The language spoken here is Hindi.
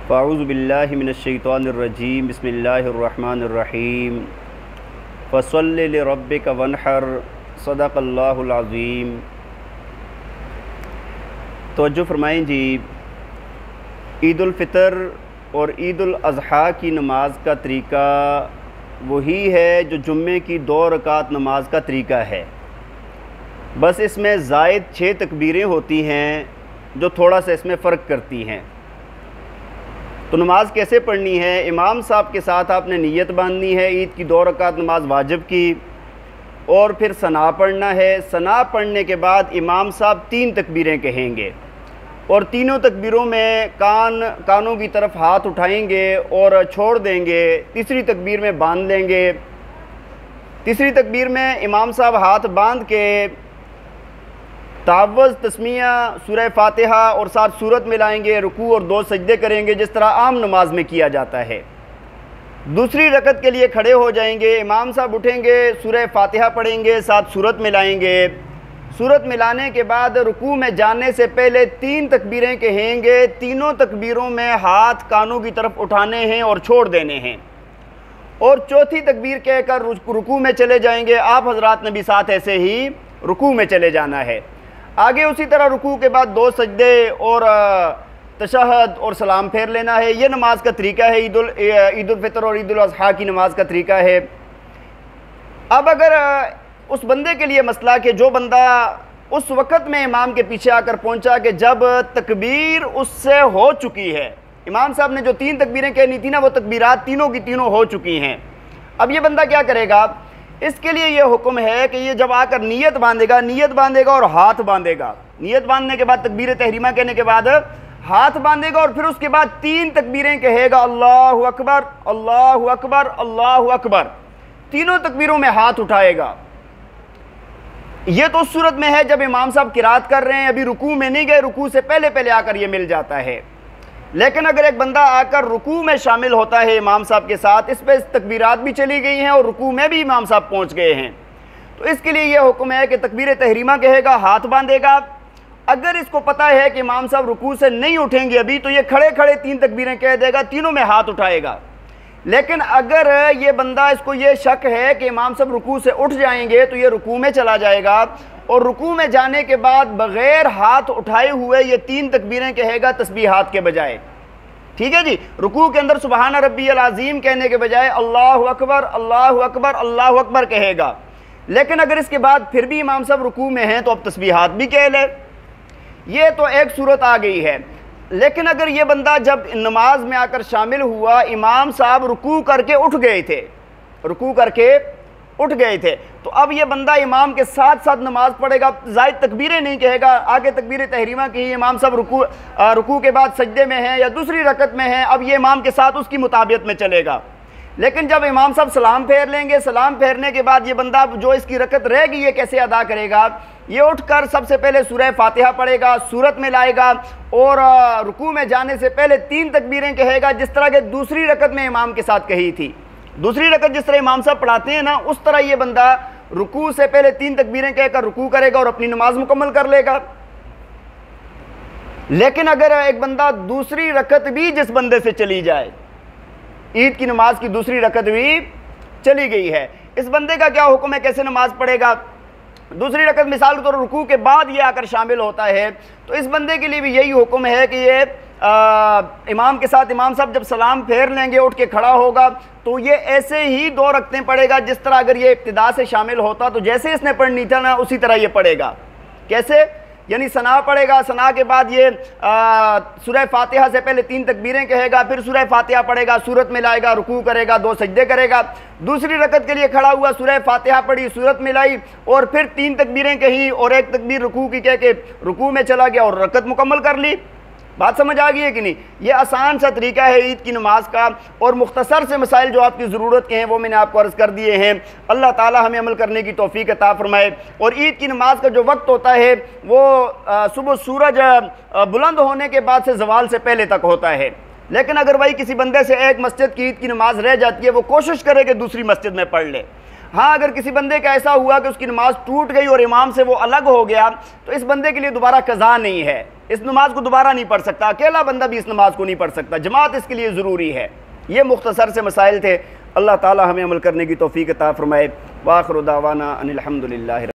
फ़अऊज़ु बिल्लाहि मिनश्शैतानिर्रजीम बिस्मिल्लाहिर्रहमानिर्रहीम फ़सल्लि लिरब्बिका वन्हर सदक़ल्लाहुल अज़ीम। तवज्जो फरमाएँ जी, ईद उल फ़ितर और ईद उल अज़हा की नमाज का तरीक़ा वही है जो जुम्मे की 2 रकात नमाज का तरीक़ा है, बस इसमें ज़ायद 6 तकबीरें होती हैं जो थोड़ा सा इसमें फ़र्क करती हैं। तो नमाज कैसे पढ़नी है? इमाम साहब के साथ आपने नीयत बांधनी है ईद की 2 रकात नमाज वाजिब की, और फिर सना पढ़ना है। सना पढ़ने के बाद इमाम साहब 3 तकबीरें कहेंगे और तीनों तकबीरों में कानों की तरफ हाथ उठाएंगे और छोड़ देंगे। तीसरी तकबीर में बांध लेंगे। तीसरी तकबीर में इमाम साहब हाथ बांध के तावज़, तस्मिया, सूरह फातिहा और साथ सूरत मिलाएंगे, रुकू और 2 सजदे करेंगे जिस तरह आम नमाज में किया जाता है। दूसरी रकत के लिए खड़े हो जाएंगे, इमाम साहब उठेंगे, सूरह फातिहा पढ़ेंगे, साथ सूरत मिलाएंगे। सूरत मिलाने के बाद रुकू में जाने से पहले 3 तकबीरें कहेंगे। तीनों तकबीरों में हाथ कानों की तरफ उठाने हैं और छोड़ देने हैं, और चौथी तकबीर कहकर रुकू में चले जाएंगे। आप हजरात ने भी साथ ऐसे ही रुकू में चले जाना है। आगे उसी तरह रुकू के बाद 2 सजदे और तशहद और सलाम फेर लेना है। ये नमाज का तरीका है, ईद उल फ़ितर और ईद उल अज़हा की नमाज का तरीका है। अब अगर उस बंदे के लिए मसला कि जो बंदा उस वक़्त में इमाम के पीछे आकर पहुंचा कि जब तकबीर उससे हो चुकी है, इमाम साहब ने जो 3 तकबीरें कहनी थी ना, वो तकबीरात तीनों की तीनों हो चुकी हैं। अब ये बंदा क्या करेगा? इसके लिए ये हुक्म है कि ये जब आकर नीयत बांधेगा और हाथ बांधेगा। नीयत बांधने के बाद तकबीर तहरीमा कहने के बाद हाथ बांधेगा और फिर उसके बाद 3 तकबीरें कहेगा, अल्लाहु अकबर, अल्लाहु अकबर, अल्लाहु अकबर। तीनों तकबीरों में हाथ उठाएगा। ये तो उस सूरत में है जब इमाम साहब किरात कर रहे हैं, अभी रुकू में नहीं गए, रुकू से पहले पहले आकर ये मिल जाता है। लेकिन अगर एक बंदा आकर रुकू में शामिल होता है इमाम साहब के साथ, इस पर तकबीरात भी चली गई हैं और रुकू में भी इमाम साहब पहुंच गए हैं, तो इसके लिए यह हुक्म है कि तकबीर तहरीमा कहेगा, हाथ बांधेगा। अगर इसको पता है कि इमाम साहब रुकू से नहीं उठेंगे अभी, तो ये खड़े खड़े 3 तकबीरें कह देगा, तीनों में हाथ उठाएगा। लेकिन अगर ये बंदा, इसको ये शक है कि इमाम साहब रुकू से उठ जाएंगे, तो ये रुकू में चला जाएगा और रुकू में जाने के बाद बग़ैर हाथ उठाए हुए ये 3 तकबीरें कहेगा तस्बीहात के बजाय। ठीक है जी, रुकू के अंदर सुबहान रब्बियल अज़ीम कहने के बजाय अल्लाहु अकबर, अल्लाहु अकबर, अल्लाहु अकबर कहेगा। लेकिन अगर इसके बाद फिर भी इमाम साहब रुकू में हैं तो अब तस्बीहात भी कह ले। ये तो एक सूरत आ गई है। लेकिन अगर ये बंदा जब नमाज में आकर शामिल हुआ, इमाम साहब रुकू करके उठ गए थे, तो अब ये बंदा इमाम के साथ साथ नमाज पढ़ेगा, ज़ायद तकबीरें नहीं कहेगा। आगे तकबीर तहरीमा की, इमाम साहब रुकू के बाद सजदे में हैं या दूसरी रकत में हैं, अब ये इमाम के साथ उसकी मुताबियत में चलेगा। लेकिन जब इमाम साहब सलाम फेर लेंगे, सलाम फेरने के बाद ये बंदा जो इसकी रकत रहेगी ये कैसे अदा करेगा? ये उठकर सबसे पहले सूरह फातिहा पढ़ेगा, सूरत में लाएगा और रुकू में जाने से पहले 3 तकबीरें कहेगा, जिस तरह के दूसरी रकत में इमाम के साथ कही थी। दूसरी रकत जिस तरह इमाम साहब पढ़ाते हैं ना, उस तरह ये बंदा रुकू से पहले 3 तकबीरें कहकर रुकू करेगा और अपनी नमाज मुकम्मल कर लेगा। लेकिन अगर एक बंदा दूसरी रकत भी जिस बंदे से चली जाए, ईद की नमाज की दूसरी रकत भी चली गई है, इस बंदे का क्या हुक्म है, कैसे नमाज पढ़ेगा? दूसरी रकत मिसाल के तौर पर रुकू के बाद ये आकर शामिल होता है, तो इस बंदे के लिए भी यही हुक्म है कि ये इमाम के साथ, इमाम साहब जब सलाम फेर लेंगे, उठ के खड़ा होगा, तो ये ऐसे ही 2 रकतें पढ़ेगा जिस तरह अगर ये इब्तिदा से शामिल होता तो जैसे इसने पढ़नी था ना, उसी तरह ये पढ़ेगा। कैसे? यानी सना पढ़ेगा, सना के बाद ये सूरह फातिहा से पहले 3 तकबीरें कहेगा, फिर सूरह फातिहा पढ़ेगा, सूरत में लाएगा, रुकू करेगा, 2 सजदे करेगा। दूसरी रकत के लिए खड़ा हुआ, सूरह फातिहा पढ़ी, सूरत में लाई और फिर 3 तकबीरें कही और 1 तकबीर रुकू की कह के रुकू में चला गया और रकत मुकम्मल कर ली। बात समझ आ गई है कि नहीं? ये आसान सा तरीका है ईद की नमाज का, और मुख्तसर से मसाइल जो आपकी ज़रूरत के हैं वो मैंने आपको अर्ज़ कर दिए हैं। अल्लाह ताला हमें अमल करने की तौफीक अता फरमाए। और ईद की नमाज का जो वक्त होता है वो सुबह सूरज बुलंद होने के बाद से ज़वाल से पहले तक होता है। लेकिन अगर वही किसी बंदे से एक मस्जिद की ईद की नमाज रह जाती है, वो कोशिश करे कि दूसरी मस्जिद में पढ़ ले। हाँ, अगर किसी बंदे का ऐसा हुआ कि उसकी नमाज टूट गई और इमाम से वो अलग हो गया, तो इस बंदे के लिए दोबारा कज़ा नहीं है, इस नमाज को दोबारा नहीं पढ़ सकता, अकेला बंदा भी इस नमाज को नहीं पढ़ सकता, जमात इसके लिए ज़रूरी है। ये मुख्तसर से मसाइल थे। अल्लाह ताला हमें अमल करने की तौफीक अता फरमाए। व आखिर दावाना अनिल हम्दुलिल्लाह।